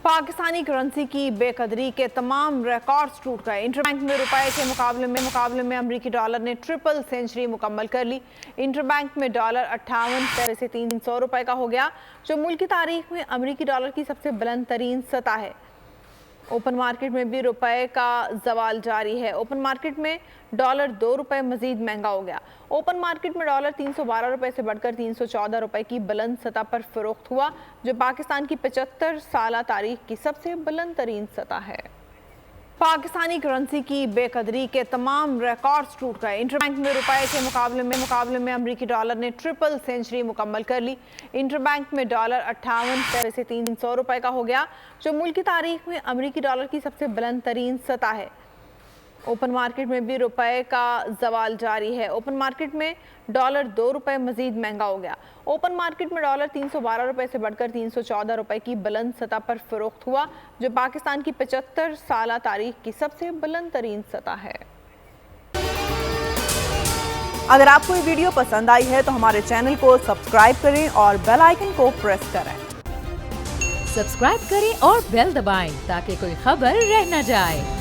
Pakistani currency की बेकदरी के तमाम रिकॉर्ड्स टूट गए। इंटरबैंक में रुपए के मुकाबले में अमरीकी डॉलर ने ट्रिपल सेंचुरी मुकम्मल कर ली। इंटरबैंक में डॉलर 58 से 300 रुपए का हो गया, जो मुल्क की तारीख में अमरीकी डॉलर की सबसे बुलंद तरीन सतह है। ओपन मार्केट में भी रुपए का जवाल जारी है। ओपन मार्केट में डॉलर 2 रुपए मजीद महंगा हो गया। ओपन मार्केट में डॉलर 312 रुपए से बढ़कर 314 रुपए की बुलंद सतह पर फरोख्त हुआ, जो पाकिस्तान की 75 साल तारीख की सबसे बुलंद तरीन सतह है। पाकिस्तानी करेंसी की बेकदरी के तमाम रिकॉर्ड्स टूट गए। इंटरबैंक में रुपए के मुकाबले में अमरीकी डॉलर ने ट्रिपल सेंचुरी मुकम्मल कर ली। इंटरबैंक में डॉलर 58 से 300 रुपए का हो गया, जो मुल्क की तारीख में अमरीकी डॉलर की सबसे बुलंद तरीन सतह है। ओपन मार्केट में भी रुपए का जवाल जारी है। ओपन मार्केट में डॉलर 2 रुपए मजीद महंगा हो गया। ओपन मार्केट में डॉलर 312 रुपए से बढ़कर 314 रुपए की बुलंद सतह पर फरोख्त हुआ, जो पाकिस्तान की 75 साल तारीख की सबसे बुलंद तरीन सतह है। अगर आपको ये वीडियो पसंद आई है तो हमारे चैनल को सब्सक्राइब करें और बेल आइकन को प्रेस करें। सब्सक्राइब करें और बेल दबाएं ताकि कोई खबर रह न जाए।